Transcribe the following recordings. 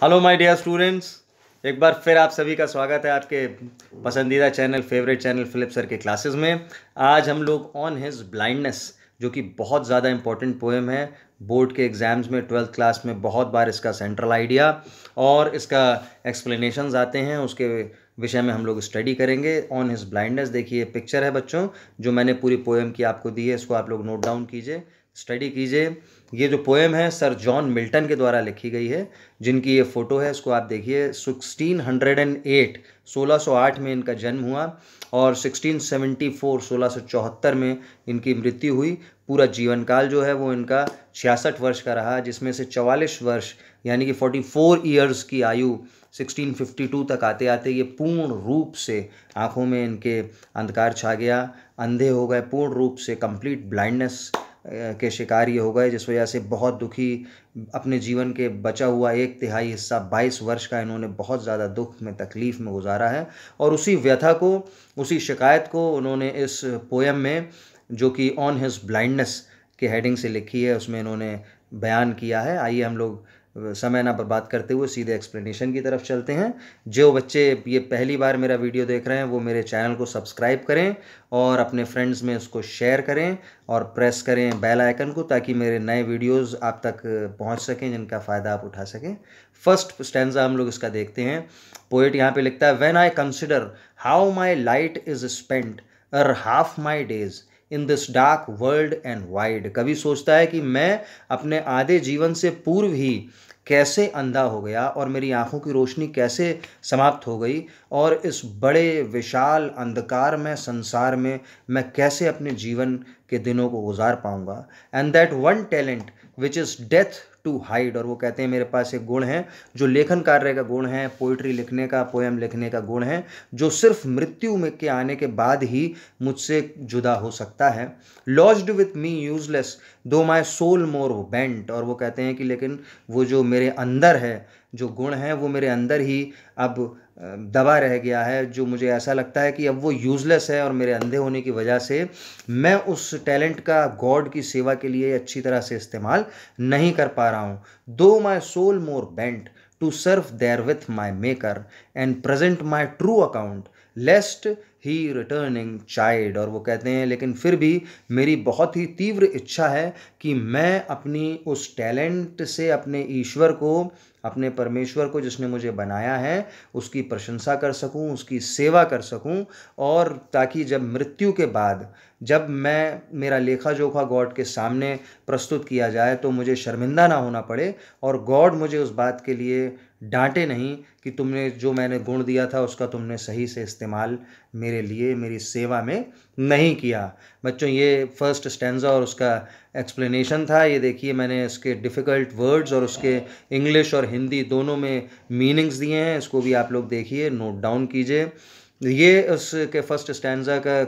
Hello my dear students, एक बार फिर आप सभी का स्वागत है आपके पसंदीदा channel favourite channel Philip sir के क्लासेस में। आज हम लोग ऑन हिज ब्लाइंडनेस, जो कि बहुत ज़्यादा इंपॉर्टेंट पोएम है, बोर्ड के एग्ज़ाम्स में 12th क्लास में बहुत बार इसका सेंट्रल आइडिया और इसका एक्सप्लेनेशंस आते हैं, उसके विषय में हम लोग स्टडी करेंगे। ऑन हिज ब्लाइंडनेस, देखिए पिक्चर है बच्चों, जो मैंने पूरी पोएम की आपको दी है, इसको आप लोग नोट डाउन कीजिए, स्टडी कीजिए। ये जो पोएम है सर जॉन मिल्टन के द्वारा लिखी गई है, जिनकी ये फ़ोटो है, इसको आप देखिए। 1608 1608 में इनका जन्म हुआ और 1674 1674 में इनकी मृत्यु हुई। पूरा जीवन काल जो है वो इनका 66 वर्ष का रहा, जिसमें से 44 वर्ष यानी कि 44 ईयर्स की आयु 1652 तक आते आते ये पूर्ण रूप से आँखों में इनके अंधकार छा गया, अंधे हो गए, पूर्ण रूप से कंप्लीट ब्लाइंडनेस के शिकार ये हो गए, जिस वजह से बहुत दुखी, अपने जीवन के बचा हुआ 1/3 हिस्सा 22 वर्ष का इन्होंने बहुत ज़्यादा दुख में तकलीफ़ में गुजारा है। और उसी व्यथा को, उसी शिकायत को उन्होंने इस पोएम में, जो कि ऑन हिज ब्लाइंडनेस के हेडिंग से लिखी है, उसमें इन्होंने बयान किया है। आइए हम लोग समय ना बर्बाद करते हुए सीधे एक्सप्लेनेशन की तरफ चलते हैं। जो बच्चे ये पहली बार मेरा वीडियो देख रहे हैं वो मेरे चैनल को सब्सक्राइब करें और अपने फ्रेंड्स में उसको शेयर करें और प्रेस करें बेल आइकन को, ताकि मेरे नए वीडियोस आप तक पहुंच सकें, जिनका फ़ायदा आप उठा सकें। फर्स्ट स्टैंजा हम लोग इसका देखते हैं। पोएट यहाँ पे लिखता है, when I consider how my light is spent और half my days in this dark world and wide. कवि सोचता है कि मैं अपने आधे जीवन से पूर्व ही कैसे अंधा हो गया और मेरी आंखों की रोशनी कैसे समाप्त हो गई, और इस बड़े विशाल अंधकार में संसार में मैं कैसे अपने जीवन के दिनों को गुजार पाऊंगा। And that one talent which is death to hide. और वो कहते हैं मेरे पास एक गुण है जो लेखन कार्य का गुण है, पोइट्री लिखने का, पोएम लिखने का गुण है, जो सिर्फ मृत्यु में के आने के बाद ही मुझसे जुदा हो सकता है। लॉज्ड विथ मी यूजलेस दो माई सोल मोर बेंट। और वो कहते हैं कि लेकिन वो जो मेरे अंदर है, जो गुण है, वो मेरे अंदर ही अब दबा रह गया है, जो मुझे ऐसा लगता है कि अब वो यूज़लेस है, और मेरे अंधे होने की वजह से मैं उस टैलेंट का गॉड की सेवा के लिए अच्छी तरह से इस्तेमाल नहीं कर पा रहा हूँ। Though my soul more bent to serve therewith my maker and present my true account lest he returning chide. और वो कहते हैं लेकिन फिर भी मेरी बहुत ही तीव्र इच्छा है कि मैं अपनी उस टैलेंट से अपने ईश्वर को, अपने परमेश्वर को जिसने मुझे बनाया है, उसकी प्रशंसा कर सकूं, उसकी सेवा कर सकूं, और ताकि जब मृत्यु के बाद, जब मैं, मेरा लेखा जोखा गॉड के सामने प्रस्तुत किया जाए, तो मुझे शर्मिंदा ना होना पड़े और गॉड मुझे उस बात के लिए डांटे नहीं कि तुमने जो मैंने गुण दिया था उसका तुमने सही से इस्तेमाल मेरे लिए, मेरी सेवा में नहीं किया। बच्चों, ये फर्स्ट स्टैंजा और उसका एक्सप्लेनेशन था। ये देखिए, मैंने इसके डिफ़िकल्ट वर्ड्स और उसके इंग्लिश और हिंदी दोनों में मीनिंग्स दिए हैं, इसको भी आप लोग देखिए, नोट डाउन कीजिए। ये उसके फर्स्ट स्टैंजा का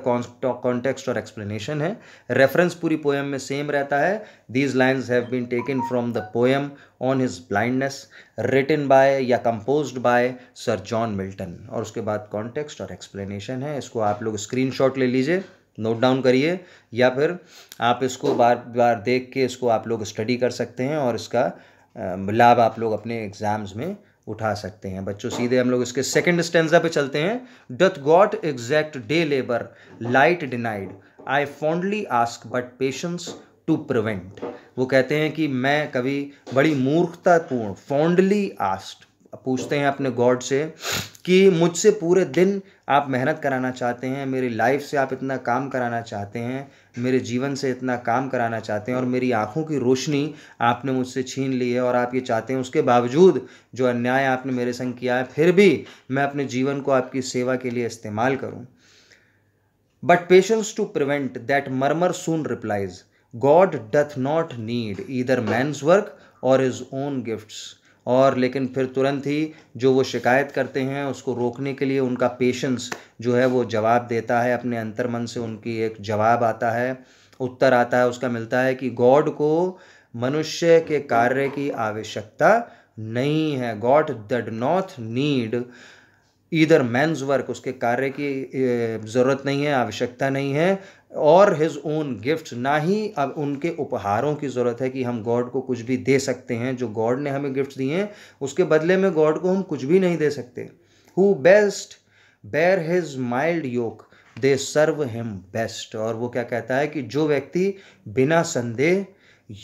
कॉन्टेक्स्ट और एक्सप्लेनेशन है। रेफरेंस पूरी पोएम में सेम रहता है। These lines have been taken from the poem on his blindness written by या composed by sir John Milton. और उसके बाद कॉन्टेक्स्ट और एक्सप्लेनेशन है। इसको आप लोग स्क्रीनशॉट ले लीजिए, नोट डाउन करिए, या फिर आप इसको बार बार देख के इसको आप लोग स्टडी कर सकते हैं और इसका लाभ आप लोग अपने एग्जाम्स में उठा सकते हैं। बच्चों, सीधे हम लोग इसके सेकंड स्टेंजा पे चलते हैं। Doth God exact day labour light denied I fondly ask but patience to prevent. वो कहते हैं कि मैं कभी बड़ी मूर्खतापूर्ण, फॉन्डली आस्क्ड, पूछते हैं अपने गॉड से कि मुझसे पूरे दिन आप मेहनत कराना चाहते हैं, मेरी लाइफ से आप इतना काम कराना चाहते हैं, मेरे जीवन से इतना काम कराना चाहते हैं, और मेरी आंखों की रोशनी आपने मुझसे छीन ली है, और आप ये चाहते हैं उसके बावजूद जो अन्याय आपने मेरे संग किया है, फिर भी मैं अपने जीवन को आपकी सेवा के लिए इस्तेमाल करूं। But patience to prevent that murmur soon replies God doth not need either man's work or his own gifts. और लेकिन फिर तुरंत ही जो वो शिकायत करते हैं उसको रोकने के लिए उनका पेशेंस जो है वो जवाब देता है, अपने अंतर्मन से उनकी एक जवाब आता है, उत्तर आता है, उसका मिलता है कि गॉड को मनुष्य के कार्य की आवश्यकता नहीं है। God doth not need either man's work, उसके कार्य की ज़रूरत नहीं है, आवश्यकता नहीं है, और हिज ओन गिफ्ट्स, ना ही अब उनके उपहारों की ज़रूरत है कि हम गॉड को कुछ भी दे सकते हैं। जो गॉड ने हमें गिफ्ट्स दिए हैं उसके बदले में गॉड को हम कुछ भी नहीं दे सकते। Who best bear his mild yoke they serve him best. और वो क्या कहता है कि जो व्यक्ति बिना संदेह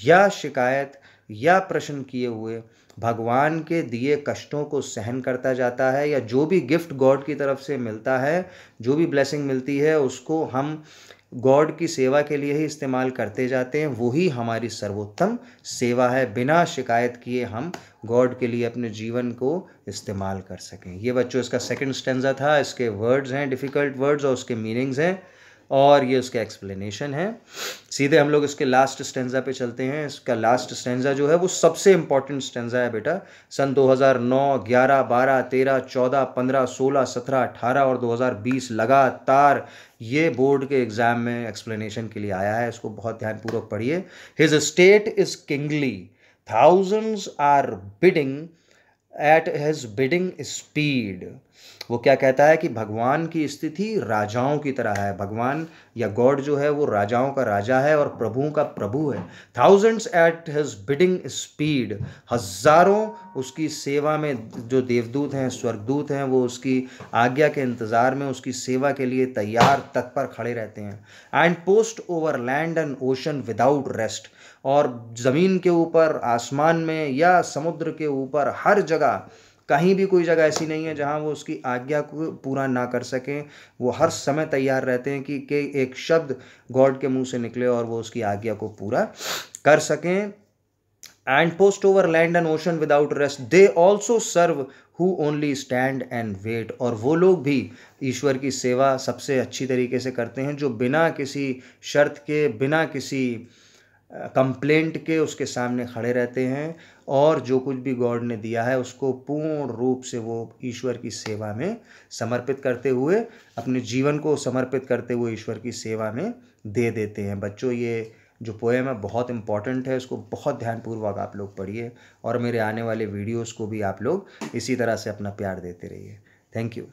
या शिकायत या प्रश्न किए हुए भगवान के दिए कष्टों को सहन करता जाता है, या जो भी गिफ्ट गॉड की तरफ से मिलता है, जो भी ब्लेसिंग मिलती है, उसको हम गॉड की सेवा के लिए ही इस्तेमाल करते जाते हैं, वही हमारी सर्वोत्तम सेवा है। बिना शिकायत किए हम गॉड के लिए अपने जीवन को इस्तेमाल कर सकें। ये बच्चों इसका सेकंड स्टेंजा था। इसके वर्ड्स हैं डिफ़िकल्ट वर्ड्स और उसके मीनिंग्स हैं, और ये उसका एक्सप्लेनेशन है। सीधे हम लोग इसके लास्ट स्टेंजा पे चलते हैं। इसका लास्ट स्टेंजा जो है वो सबसे इंपॉर्टेंट स्टेंजा है बेटा। सन 2009, 11, 12, 13, 14, 15, 16, 17, 18 और 2020 लगातार ये बोर्ड के एग्जाम में एक्सप्लेनेशन के लिए आया है। इसको बहुत ध्यानपूर्वक पढ़िए। His state is kingly, thousands are bidding at his bidding speed. वो क्या कहता है कि भगवान की स्थिति राजाओं की तरह है। भगवान या गॉड जो है वो राजाओं का राजा है और प्रभुओं का प्रभु है। Thousands eight his bidding speed, हजारों उसकी सेवा में जो देवदूत हैं, स्वर्गदूत हैं, वो उसकी आज्ञा के इंतज़ार में उसकी सेवा के लिए तैयार तत्पर खड़े रहते हैं। And post over land and ocean without rest, और ज़मीन के ऊपर, आसमान में या समुद्र के ऊपर, हर जगह, कहीं भी कोई जगह ऐसी नहीं है जहां वो उसकी आज्ञा को पूरा ना कर सकें। वो हर समय तैयार रहते हैं कि एक शब्द गॉड के मुंह से निकले और वो उसकी आज्ञा को पूरा कर सकें। And post over land and ocean without rest, they also serve who only stand and wait. और वो लोग भी ईश्वर की सेवा सबसे अच्छी तरीके से करते हैं जो बिना किसी शर्त के, बिना किसी कंप्लेंट के उसके सामने खड़े रहते हैं, और जो कुछ भी गॉड ने दिया है उसको पूर्ण रूप से वो ईश्वर की सेवा में समर्पित करते हुए, अपने जीवन को समर्पित करते हुए ईश्वर की सेवा में दे देते हैं। बच्चों ये जो पोएम है बहुत इंपॉर्टेंट है, इसको बहुत ध्यानपूर्वक आप लोग पढ़िए, और मेरे आने वाले वीडियोस को भी आप लोग इसी तरह से अपना प्यार देते रहिए। Thank you.